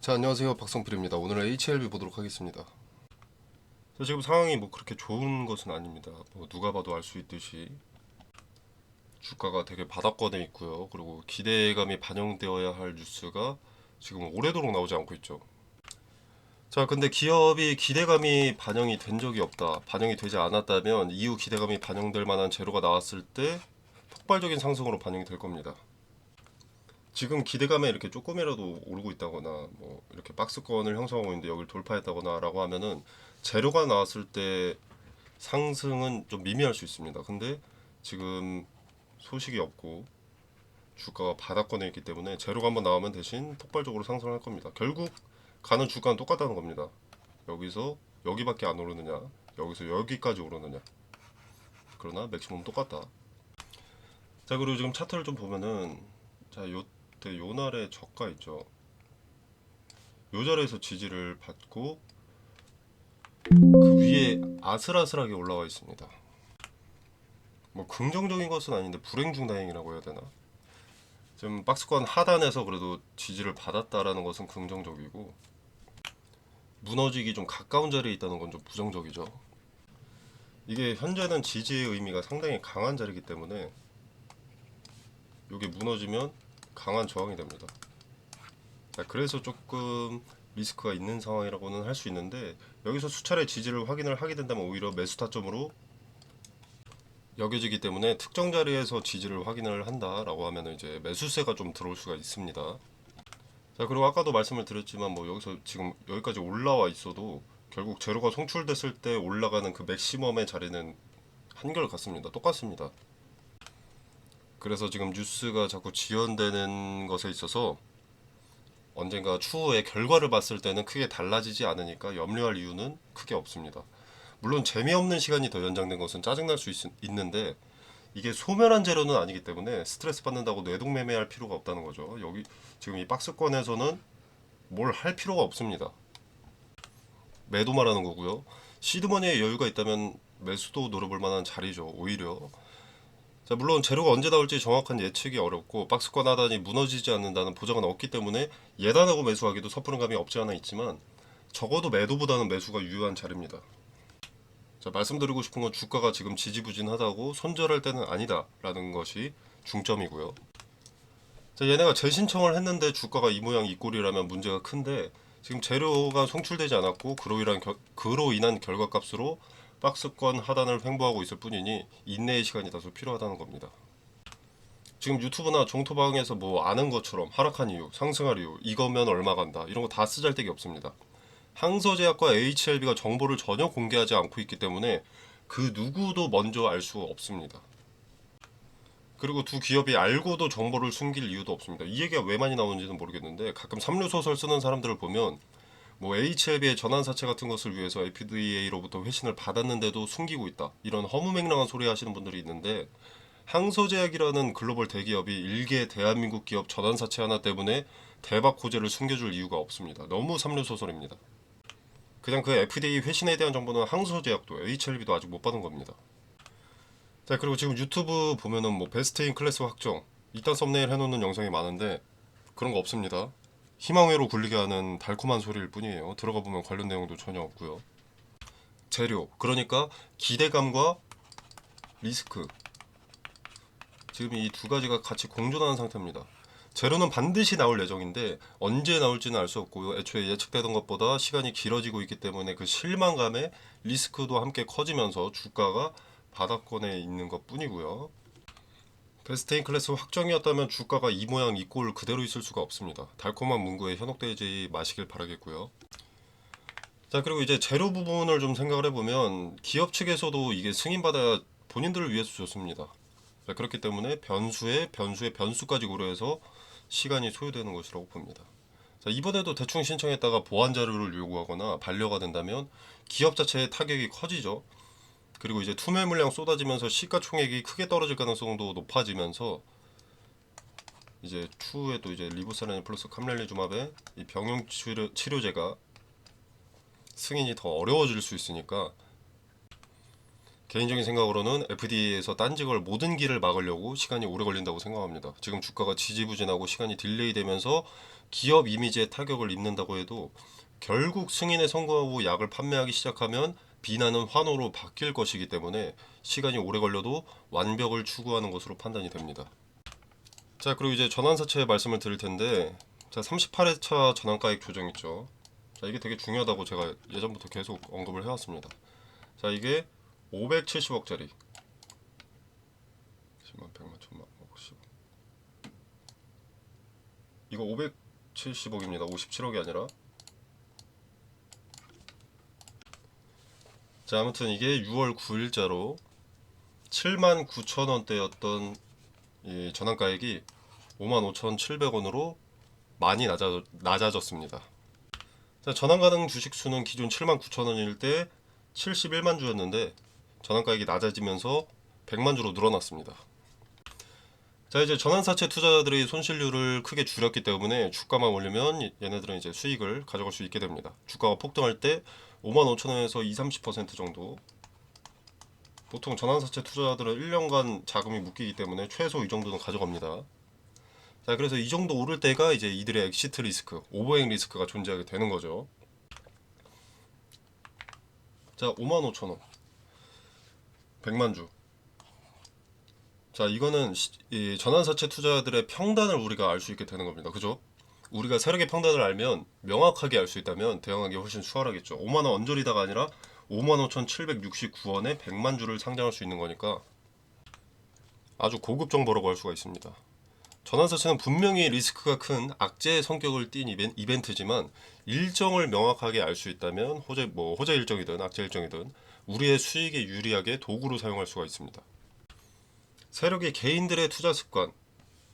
자, 안녕하세요. 박성필입니다. 오늘은 HLB 보도록 하겠습니다. 자, 지금 상황이 뭐 그렇게 좋은 것은 아닙니다. 뭐 누가 봐도 알 수 있듯이 주가가 되게 바닥권에 있고요. 그리고 기대감이 반영되어야 할 뉴스가 지금 오래도록 나오지 않고 있죠. 자, 근데 기업이 기대감이 반영이 된 적이 없다, 반영이 되지 않았다면 이후 기대감이 반영될 만한 재료가 나왔을 때 폭발적인 상승으로 반영이 될 겁니다. 지금 기대감에 이렇게 조금이라도 오르고 있다거나 뭐 이렇게 박스권을 형성하고 있는데 여기를 돌파했다거나라고 하면은 재료가 나왔을 때 상승은 좀 미미할 수 있습니다. 근데 지금 소식이 없고 주가가 바닥권에 있기 때문에 재료가 한번 나오면 대신 폭발적으로 상승할 겁니다. 결국 가는 주가는 똑같다는 겁니다. 여기서 여기밖에 안 오르느냐, 여기서 여기까지 오르느냐. 그러나 맥시멈 똑같다. 자, 그리고 지금 차트를 좀 보면은, 자, 요때 요 날의 저가 있죠. 요 자리에서 지지를 받고 그 위에 아슬아슬하게 올라와 있습니다. 뭐 긍정적인 것은 아닌데 불행 중 다행이라고 해야 되나? 지금 박스권 하단에서 그래도 지지를 받았다라는 것은 긍정적이고, 무너지기 좀 가까운 자리에 있다는 건 좀 부정적이죠. 이게 현재는 지지의 의미가 상당히 강한 자리이기 때문에 이게 무너지면 강한 저항이 됩니다. 그래서 조금 리스크가 있는 상황이라고는 할 수 있는데, 여기서 수차례 지지를 확인을 하게 된다면 오히려 매수 타점으로 여겨지기 때문에 특정 자리에서 지지를 확인을 한다라고 하면 이제 매수세가 좀 들어올 수가 있습니다. 자, 그리고 아까도 말씀을 드렸지만 뭐 여기서 지금 여기까지 올라와 있어도 결국 재료가 송출됐을 때 올라가는 그 맥시멈의 자리는 한결같습니다. 똑같습니다. 그래서 지금 뉴스가 자꾸 지연되는 것에 있어서 언젠가 추후에 결과를 봤을 때는 크게 달라지지 않으니까 염려할 이유는 크게 없습니다. 물론 재미없는 시간이 더 연장된 것은 짜증날 수 있는데, 이게 소멸한 재료는 아니기 때문에 스트레스 받는다고 뇌동매매할 필요가 없다는 거죠. 여기 지금 이 박스권에서는 뭘 할 필요가 없습니다. 매도 말하는 거고요. 시드머니에 여유가 있다면 매수도 노려볼 만한 자리죠. 오히려. 자, 물론 재료가 언제 나올지 정확한 예측이 어렵고 박스권 하단이 무너지지 않는다는 보장은 없기 때문에 예단하고 매수하기도 섣부른 감이 없지 않아 있지만, 적어도 매도보다는 매수가 유효한 자리입니다. 자, 말씀드리고 싶은 건 주가가 지금 지지부진하다고 손절할 때는 아니다라는 것이 중점이고요. 자, 얘네가 재신청을 했는데 주가가 이 모양 이 꼴이라면 문제가 큰데, 지금 재료가 송출되지 않았고 그로 인한 결과값으로 박스권 하단을 횡보하고 있을 뿐이니 인내의 시간이 다소 필요하다는 겁니다. 지금 유튜브나 종토방에서 뭐 아는 것처럼 하락한 이유, 상승할 이유, 이거면 얼마 간다, 이런 거 다 쓰잘데기 없습니다. 항서제약과 HLB가 정보를 전혀 공개하지 않고 있기 때문에 그 누구도 먼저 알 수 없습니다. 그리고 두 기업이 알고도 정보를 숨길 이유도 없습니다. 이 얘기가 왜 많이 나오는지는 모르겠는데, 가끔 삼류소설 쓰는 사람들을 보면 뭐 HLB의 전환사채 같은 것을 위해서 FDA로부터 회신을 받았는데도 숨기고 있다, 이런 허무맹랑한 소리 하시는 분들이 있는데, 항서제약이라는 글로벌 대기업이 일개 대한민국 기업 전환사채 하나 때문에 대박 호재를 숨겨줄 이유가 없습니다. 너무 삼류소설입니다. 그냥 그 FDA 회신에 대한 정보는 항소제약도 HLB도 아직 못 받은 겁니다. 자, 그리고 지금 유튜브 보면은 뭐 베스트인 클래스 확정 이딴 썸네일 해놓는 영상이 많은데 그런 거 없습니다. 희망회로 굴리게 하는 달콤한 소리일 뿐이에요. 들어가 보면 관련 내용도 전혀 없고요. 재료, 그러니까 기대감과 리스크, 지금 이 두 가지가 같이 공존하는 상태입니다. 재료는 반드시 나올 예정인데 언제 나올지는 알 수 없고요. 애초에 예측되던 것보다 시간이 길어지고 있기 때문에 그 실망감에 리스크도 함께 커지면서 주가가 바닥권에 있는 것 뿐이고요. 베스트인 클래스 확정이었다면 주가가 이 모양 이 꼴 그대로 있을 수가 없습니다. 달콤한 문구에 현혹되지 마시길 바라겠고요. 자, 그리고 이제 재료 부분을 좀 생각을 해보면 기업 측에서도 이게 승인받아야 본인들을 위해서 좋습니다. 자, 그렇기 때문에 변수의 변수까지 고려해서 시간이 소요되는 것이라고 봅니다. 자, 이번에도 대충 신청했다가 보완 자료를 요구하거나 반려가 된다면 기업 자체의 타격이 커지죠. 그리고 이제 투매 물량 쏟아지면서 시가총액이 크게 떨어질 가능성도 높아지면서 이제 추후에 또 이제 리보세라닌 플러스 캄렐리주맙의 이 병용 치료제가 승인이 더 어려워질 수 있으니까 개인적인 생각으로는 FDA에서 딴지 걸 모든 길을 막으려고 시간이 오래 걸린다고 생각합니다. 지금 주가가 지지부진하고 시간이 딜레이 되면서 기업 이미지에 타격을 입는다고 해도 결국 승인에 성공하고 약을 판매하기 시작하면 비난은 환호로 바뀔 것이기 때문에 시간이 오래 걸려도 완벽을 추구하는 것으로 판단이 됩니다. 자, 그리고 이제 전환사채 말씀을 드릴 텐데, 자, 38회차 전환가액 조정 있죠. 자, 이게 되게 중요하다고 제가 예전부터 계속 언급을 해왔습니다. 자, 이게 570억짜리 10만 100만 1000만 50. 이거 570억입니다. 57억이 아니라. 자, 아무튼 이게 6월 9일자로 79,000원대였던 이 전환가액이 55,700원으로 많이 낮아졌습니다. 자, 전환 가능 주식 수는 기존 79,000원일 때 71만 주였는데 전환가액이 낮아지면서 100만 주로 늘어났습니다. 자, 이제 전환사채 투자자들의 손실률을 크게 줄였기 때문에 주가만 올리면 얘네들은 이제 수익을 가져갈 수 있게 됩니다. 주가가 폭등할 때 55,000원에서 20-30% 정도. 보통 전환사채 투자자들은 1년간 자금이 묶이기 때문에 최소 이 정도는 가져갑니다. 자, 그래서 이 정도 오를 때가 이제 이들의 엑시트 리스크, 오버행 리스크가 존재하게 되는 거죠. 자, 55,000원 100만 주. 자, 이거는 이 전환사채 투자들의 평단을 우리가 알 수 있게 되는 겁니다. 그죠? 우리가 세력의 평단을 알면, 명확하게 알 수 있다면 대응하기 훨씬 수월하겠죠. 5만원 언저리다가 아니라 55,769원에 100만 주를 상장할 수 있는 거니까 아주 고급 정보라고 할 수가 있습니다. 전환사채는 분명히 리스크가 큰 악재의 성격을 띤 이벤트지만 일정을 명확하게 알 수 있다면 호재 일정이든 악재 일정이든 우리의 수익에 유리하게 도구로 사용할 수가 있습니다. 세력이 개인들의 투자 습관,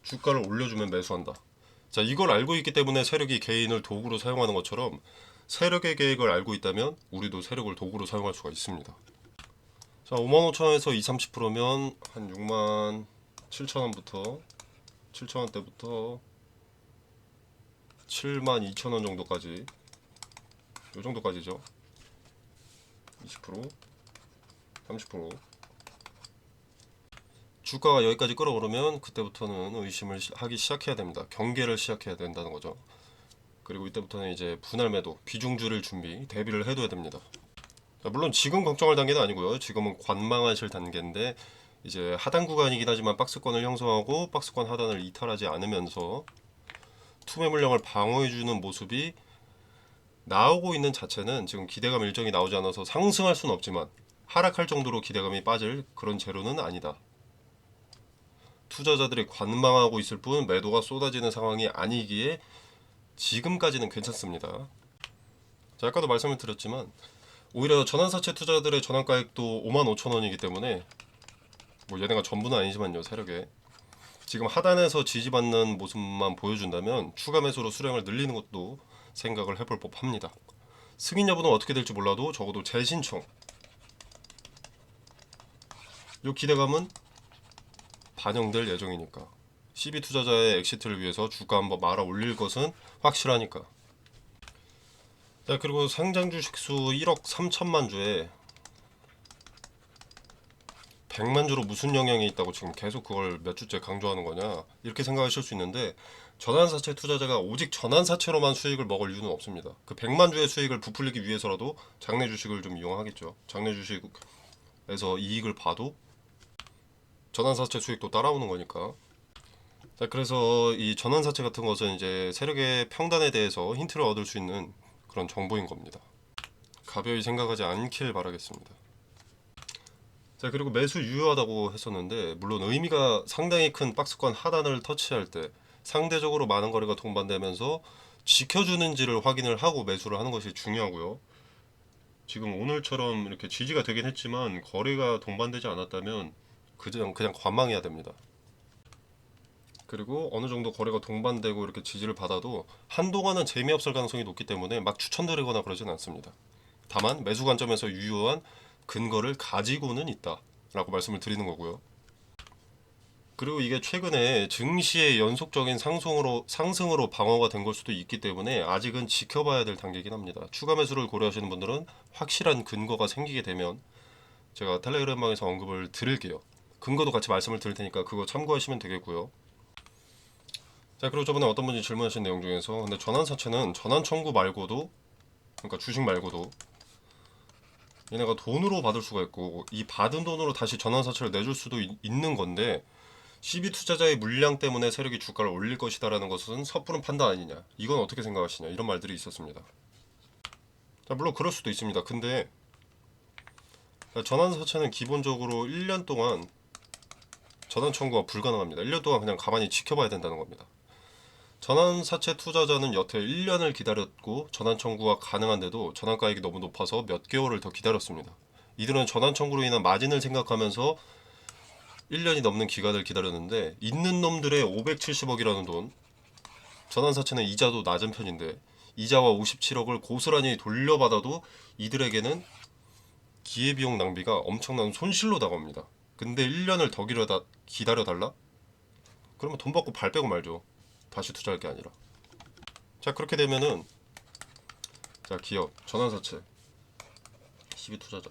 주가를 올려주면 매수한다. 자, 이걸 알고 있기 때문에 세력이 개인을 도구로 사용하는 것처럼 세력의 계획을 알고 있다면 우리도 세력을 도구로 사용할 수가 있습니다. 자, 55,000원에서 20-30%면 한 67,000원부터 7,000원대부터 72,000원 정도까지, 요 정도까지죠. 20%, 30%. 주가가 여기까지 끌어오르면 그때부터는 의심을 하기 시작해야 됩니다. 경계를 시작해야 된다는 거죠. 그리고 이때부터는 이제 분할 매도, 비중주를 대비를 해둬야 됩니다. 자, 물론 지금 걱정할 단계는 아니고요. 지금은 관망하실 단계인데 이제 하단 구간이긴 하지만 박스권을 형성하고 박스권 하단을 이탈하지 않으면서 투매 물량을 방어해주는 모습이 나오고 있는 자체는 지금 기대감 일정이 나오지 않아서 상승할 수는 없지만 하락할 정도로 기대감이 빠질 그런 재료는 아니다. 투자자들이 관망하고 있을 뿐 매도가 쏟아지는 상황이 아니기에 지금까지는 괜찮습니다. 자, 아까도 말씀을 드렸지만 오히려 전환사채 투자들의 전환가액도 55,000원이기 때문에 뭐 얘네가 전부는 아니지만요. 세력에 지금 하단에서 지지받는 모습만 보여준다면 추가 매수로 수량을 늘리는 것도 생각을 해볼 법합니다. 승인 여부는 어떻게 될지 몰라도 적어도 재신청, 이 기대감은 반영될 예정이니까 CB 투자자의 엑시트를 위해서 주가 한번 말아 올릴 것은 확실하니까. 자, 그리고 상장 주식수 1억 3천만 주에 100만 주로 무슨 영향이 있다고 지금 계속 그걸 몇 주째 강조하는 거냐, 이렇게 생각하실 수 있는데 전환사채 투자자가 오직 전환사채로만 수익을 먹을 이유는 없습니다. 그 100만 주의 수익을 부풀리기 위해서라도 장내 주식을 좀 이용하겠죠. 장내 주식에서 이익을 봐도 전환사채 수익도 따라오는 거니까. 자, 그래서 이 전환사채 같은 것은 이제 세력의 평단에 대해서 힌트를 얻을 수 있는 그런 정보인 겁니다. 가벼이 생각하지 않길 바라겠습니다. 자, 그리고 매수 유효하다고 했었는데 물론 의미가 상당히 큰 박스권 하단을 터치할 때 상대적으로 많은 거래가 동반되면서 지켜주는지를 확인을 하고 매수를 하는 것이 중요하고요. 지금 오늘처럼 이렇게 지지가 되긴 했지만 거래가 동반되지 않았다면 그냥 관망해야 됩니다. 그리고 어느 정도 거래가 동반되고 이렇게 지지를 받아도 한동안은 재미없을 가능성이 높기 때문에 막 추천드리거나 그러진 않습니다. 다만 매수 관점에서 유효한 근거를 가지고는 있다 라고 말씀을 드리는 거고요. 그리고 이게 최근에 증시의 연속적인 상승으로 방어가 된 걸 수도 있기 때문에 아직은 지켜봐야 될 단계이긴 합니다. 추가 매수를 고려하시는 분들은 확실한 근거가 생기게 되면 제가 텔레그램방에서 언급을 드릴게요. 근거도 같이 말씀을 드릴 테니까 그거 참고하시면 되겠고요. 자, 그리고 저번에 어떤 분이 질문하신 내용 중에서 근데 전환사채는 전환 청구 말고도, 그러니까 주식 말고도 얘네가 돈으로 받을 수가 있고 이 받은 돈으로 다시 전환사채를 내줄 수도 있는 건데 CB 투자자의 물량 때문에 세력이 주가를 올릴 것이다라는 것은 섣부른 판단 아니냐, 이건 어떻게 생각하시냐, 이런 말들이 있었습니다. 자, 물론 그럴 수도 있습니다. 근데 전환사채는 기본적으로 1년 동안 전환 청구가 불가능합니다. 1년 동안 그냥 가만히 지켜봐야 된다는 겁니다. 전환사채 투자자는 여태 1년을 기다렸고 전환 청구가 가능한데도 전환가액이 너무 높아서 몇 개월을 더 기다렸습니다. 이들은 전환 청구로 인한 마진을 생각하면서 1년이 넘는 기간을 기다렸는데 있는 놈들의 570억이라는 돈, 전환사채는 이자도 낮은 편인데 이자와 57억을 고스란히 돌려받아도 이들에게는 기회비용 낭비가 엄청난 손실로 다가옵니다. 근데 1년을 더 기다려달라? 그러면 돈 받고 발 빼고 말죠. 다시 투자할 게 아니라. 자, 그렇게 되면은 자, 기업, 전환사채, CB투자자.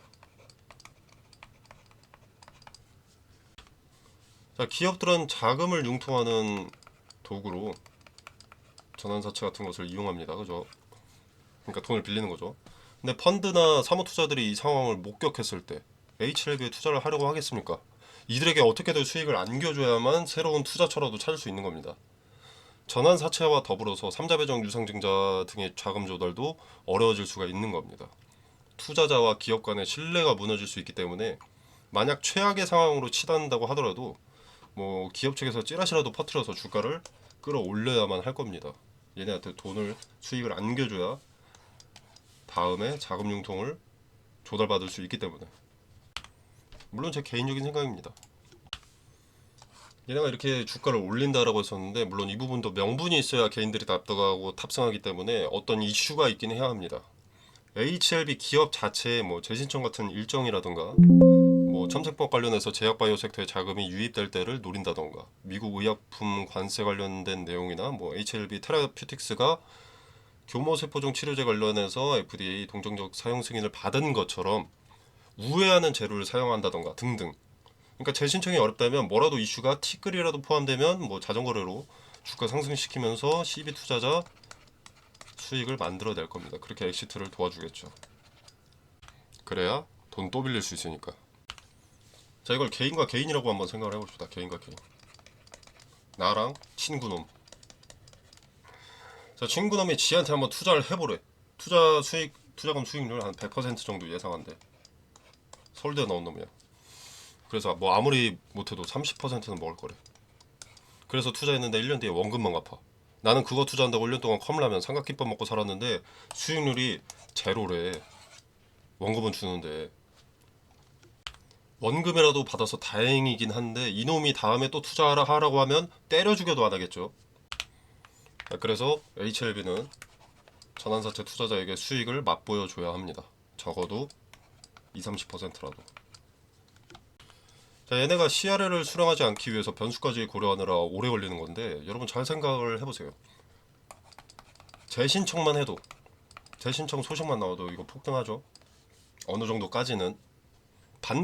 자, 기업들은 자금을 융통하는 도구로 전환사채 같은 것을 이용합니다. 그죠? 그러니까 돈을 빌리는 거죠. 근데 펀드나 사모투자들이 이 상황을 목격했을 때 HLB에 투자를 하려고 하겠습니까? 이들에게 어떻게든 수익을 안겨줘야만 새로운 투자처라도 찾을 수 있는 겁니다. 전환사채와 더불어서 삼자배정 유상증자 등의 자금 조달도 어려워질 수가 있는 겁니다. 투자자와 기업 간의 신뢰가 무너질 수 있기 때문에 만약 최악의 상황으로 치닫는다고 하더라도 뭐 기업 측에서 찌라시라도 퍼뜨려서 주가를 끌어올려야만 할 겁니다. 얘네한테 돈을, 수익을 안겨줘야 다음에 자금 융통을 조달받을 수 있기 때문에. 물론 제 개인적인 생각입니다. 얘네가 이렇게 주가를 올린다라고 했었는데 물론 이 부분도 명분이 있어야 개인들이 납득하고 탑승하기 때문에 어떤 이슈가 있긴 해야 합니다. HLB 기업 자체의 뭐 재신청 같은 일정이라든가 뭐 첨세법 관련해서 제약바이오 섹터에 자금이 유입될 때를 노린다던가 미국 의약품 관세 관련된 내용이나 뭐 HLB 테라퓨틱스가 교모세포종 치료제 관련해서 FDA 동정적 사용 승인을 받은 것처럼 우회하는 재료를 사용한다던가 등등. 그러니까 재신청이 어렵다면 뭐라도 이슈가 티끌이라도 포함되면 뭐 자전거래로 주가 상승시키면서 CB 투자자 수익을 만들어낼 겁니다. 그렇게 엑시트를 도와주겠죠. 그래야 돈 또 빌릴 수 있으니까. 자, 이걸 개인과 개인이라고 한번 생각을 해봅시다. 개인과 개인. 나랑 친구놈. 자, 친구놈이 지한테 한번 투자를 해보래. 투자금 수익률 한 100% 정도 예상한대. 서울대 나온 놈이야. 그래서 뭐 아무리 못해도 30%는 먹을 거래. 그래서 투자했는데 1년 뒤에 원금만 갚아. 나는 그거 투자한다고 1년 동안 컵라면 삼각김밥 먹고 살았는데 수익률이 제로래. 원금은 주는데. 원금이라도 받아서 다행이긴 한데 이놈이 다음에 또 투자하라고 하면 때려 죽여도 안 하겠죠. 그래서 HLB는 전환사채 투자자에게 수익을 맛보여줘야 합니다. 적어도 20-30%라도. 자, 얘네가 CRL을 수령하지 않기 위해서 변수까지 고려하느라 오래 걸리는 건데 여러분 잘 생각을 해보세요. 재신청만 해도, 재신청 소식만 나와도 이거 폭등하죠. 어느 정도까지는.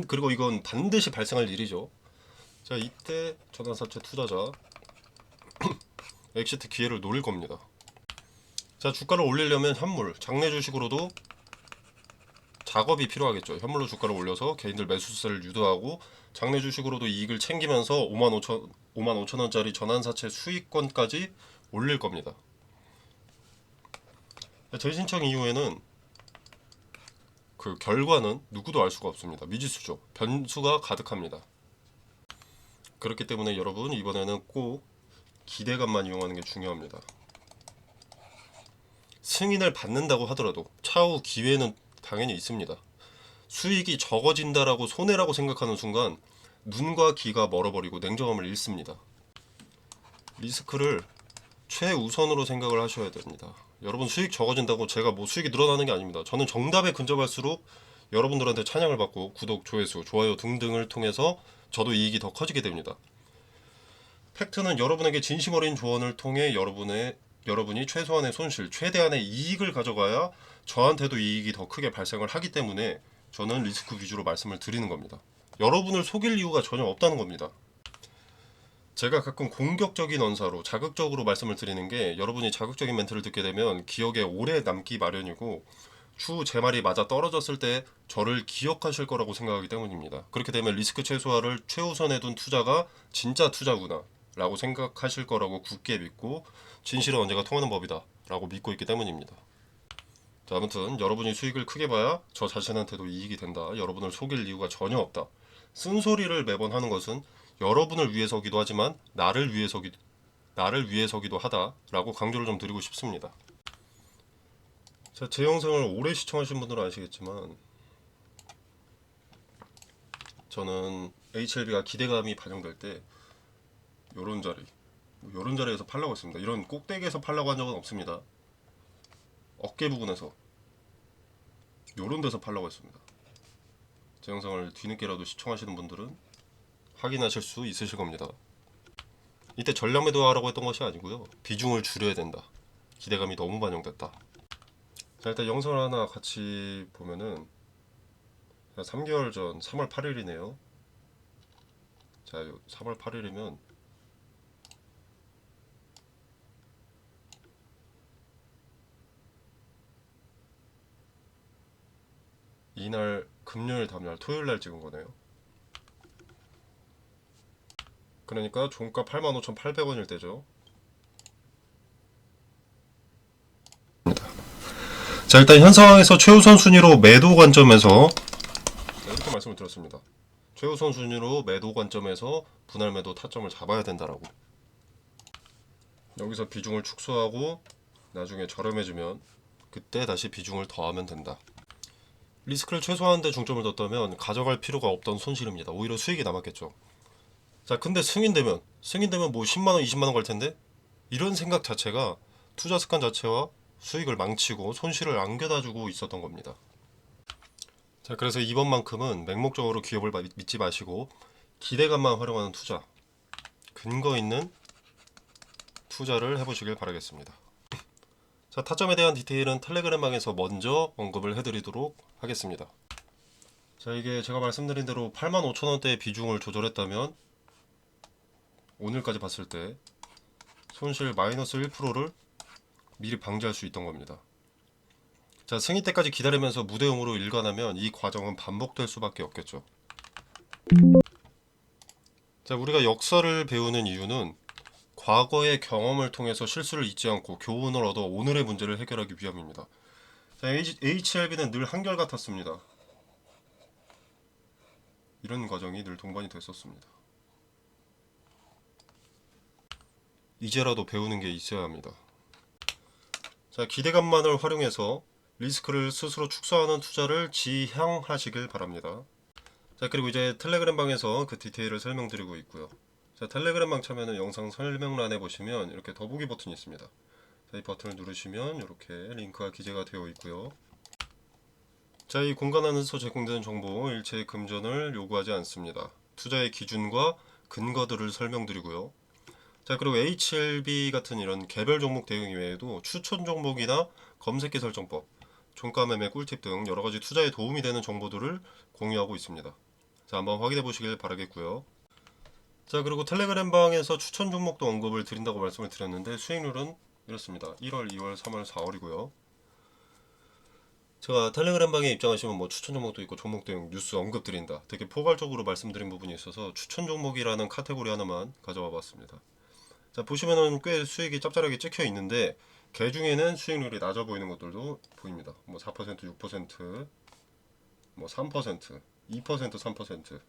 그리고 이건 반드시 발생할 일이죠. 자, 이때 전환사채 투자자 엑시트 기회를 노릴 겁니다. 자, 주가를 올리려면 현물, 장내 주식으로도 작업이 필요하겠죠. 현물로 주가를 올려서 개인들 매수세를 유도하고 장내 주식으로도 이익을 챙기면서 55,000원짜리 전환사채 수익권까지 올릴 겁니다. 재신청 이후에는 그 결과는 누구도 알 수가 없습니다. 미지수죠. 변수가 가득합니다. 그렇기 때문에 여러분 이번에는 꼭 기대감만 이용하는 게 중요합니다. 승인을 받는다고 하더라도 차후 기회는 당연히 있습니다. 수익이 적어진다라고 손해라고 생각하는 순간 눈과 귀가 멀어버리고 냉정함을 잃습니다. 리스크를 최우선으로 생각을 하셔야 됩니다. 여러분 수익 적어진다고 제가 뭐 수익이 늘어나는 게 아닙니다. 저는 정답에 근접할수록 여러분들한테 찬양을 받고 구독, 조회수, 좋아요 등등을 통해서 저도 이익이 더 커지게 됩니다. 팩트는 여러분에게 진심 어린 조언을 통해 여러분이 최소한의 손실, 최대한의 이익을 가져가야 저한테도 이익이 더 크게 발생을 하기 때문에 저는 리스크 위주로 말씀을 드리는 겁니다. 여러분을 속일 이유가 전혀 없다는 겁니다. 제가 가끔 공격적인 언사로 자극적으로 말씀을 드리는 게 여러분이 자극적인 멘트를 듣게 되면 기억에 오래 남기 마련이고 추후 제 말이 맞아 떨어졌을 때 저를 기억하실 거라고 생각하기 때문입니다. 그렇게 되면 리스크 최소화를 최우선에 둔 투자가 진짜 투자구나 라고 생각하실 거라고 굳게 믿고 진실은 언제가 통하는 법이다 라고 믿고 있기 때문입니다. 자, 아무튼 여러분이 수익을 크게 봐야 저 자신한테도 이익이 된다. 여러분을 속일 이유가 전혀 없다. 쓴소리를 매번 하는 것은 여러분을 위해서기도 하지만 나를 위해서기도 하다라고 강조를 좀 드리고 싶습니다. 자, 제 영상을 오래 시청하신 분들은 아시겠지만 저는 HLB가 기대감이 반영될 때 요런 자리, 요런 자리에서 팔라고 했습니다. 이런 꼭대기에서 팔라고 한 적은 없습니다. 어깨 부분에서 요런 데서 팔라고 했습니다. 제 영상을 뒤늦게라도 시청하시는 분들은 확인하실 수 있으실 겁니다. 이때 전량 매도하라고 했던 것이 아니고요. 비중을 줄여야 된다. 기대감이 너무 반영됐다. 자, 일단 영상을 하나 같이 보면은 3개월 전 3월 8일이네요. 자, 3월 8일이면 이날 금요일 다음날 토요일 날 찍은 거네요. 그러니까 종가 85,800원일 때죠. 자, 일단 현 상황에서 최우선 순위로 매도 관점에서 이렇게 말씀을 드렸습니다. 최우선 순위로 매도 관점에서 분할 매도 타점을 잡아야 된다라고. 여기서 비중을 축소하고 나중에 저렴해지면 그때 다시 비중을 더하면 된다. 리스크를 최소화하는 데 중점을 뒀다면 가져갈 필요가 없던 손실입니다. 오히려 수익이 남았겠죠. 자, 근데 승인되면 뭐 10만원, 20만원 갈 텐데? 이런 생각 자체가 투자 습관 자체와 수익을 망치고 손실을 안겨다 주고 있었던 겁니다. 자, 그래서 이번만큼은 맹목적으로 기업을 믿지 마시고 기대감만 활용하는 투자, 근거 있는 투자를 해보시길 바라겠습니다. 자, 타점에 대한 디테일은 텔레그램방에서 먼저 언급을 해드리도록 하겠습니다. 자, 이게 제가 말씀드린 대로 85,000원대의 비중을 조절했다면 오늘까지 봤을 때 손실 마이너스 1%를 미리 방지할 수 있던 겁니다. 자, 승인 때까지 기다리면서 무대응으로 일관하면 이 과정은 반복될 수밖에 없겠죠. 자, 우리가 역사를 배우는 이유는 과거의 경험을 통해서 실수를 잊지 않고 교훈을 얻어 오늘의 문제를 해결하기 위함입니다. 자, HLB는 늘 한결같았습니다. 이런 과정이 늘 동반이 됐었습니다. 이제라도 배우는 게 있어야 합니다. 자, 기대감만을 활용해서 리스크를 스스로 축소하는 투자를 지향하시길 바랍니다. 자, 그리고 이제 텔레그램 방에서 그 디테일을 설명드리고 있고요. 자, 텔레그램 방 참여는 영상 설명란에 보시면 이렇게 더보기 버튼이 있습니다. 자, 이 버튼을 누르시면 이렇게 링크가 기재가 되어 있고요. 자, 이 공간 안에서 제공되는 정보 일체의 금전을 요구하지 않습니다. 투자의 기준과 근거들을 설명드리고요. 자, 그리고 HLB 같은 이런 개별 종목 대응 이외에도 추천 종목이나 검색기 설정법, 종가 매매 꿀팁 등 여러가지 투자에 도움이 되는 정보들을 공유하고 있습니다. 자, 한번 확인해 보시길 바라겠고요. 자, 그리고 텔레그램 방에서 추천 종목도 언급을 드린다고 말씀을 드렸는데 수익률은 이렇습니다. 1월, 2월, 3월, 4월이고요. 제가 텔레그램 방에 입장하시면 뭐 추천 종목도 있고 종목 대응 뉴스 언급 드린다. 되게 포괄적으로 말씀드린 부분이 있어서 추천 종목이라는 카테고리 하나만 가져와 봤습니다. 자, 보시면은 꽤 수익이 짭짤하게 찍혀 있는데 개 중에는 수익률이 낮아 보이는 것들도 보입니다. 뭐 4%, 6%, 뭐 3%, 2%, 3%.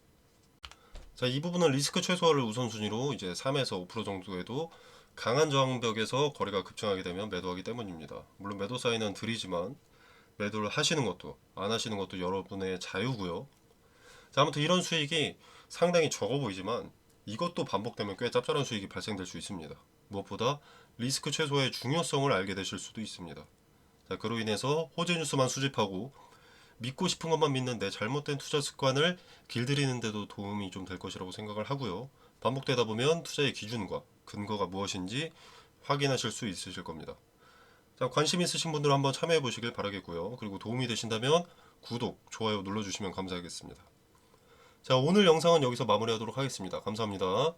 자, 이 부분은 리스크 최소화를 우선순위로 이제 3에서 5% 정도에도 강한 저항벽에서 거래가 급증하게 되면 매도하기 때문입니다. 물론 매도 사인은 드리지만 매도를 하시는 것도 안 하시는 것도 여러분의 자유고요. 자, 아무튼 이런 수익이 상당히 적어 보이지만 이것도 반복되면 꽤 짭짤한 수익이 발생될 수 있습니다. 무엇보다 리스크 최소의 중요성을 알게 되실 수도 있습니다. 자, 그로 인해서 호재 뉴스만 수집하고 믿고 싶은 것만 믿는 내 잘못된 투자 습관을 길들이는 데도 도움이 좀 될 것이라고 생각을 하고요. 반복되다 보면 투자의 기준과 근거가 무엇인지 확인하실 수 있으실 겁니다. 자, 관심 있으신 분들 한번 참여해 보시길 바라겠고요. 그리고 도움이 되신다면 구독, 좋아요 눌러주시면 감사하겠습니다. 자, 오늘 영상은 여기서 마무리하도록 하겠습니다. 감사합니다.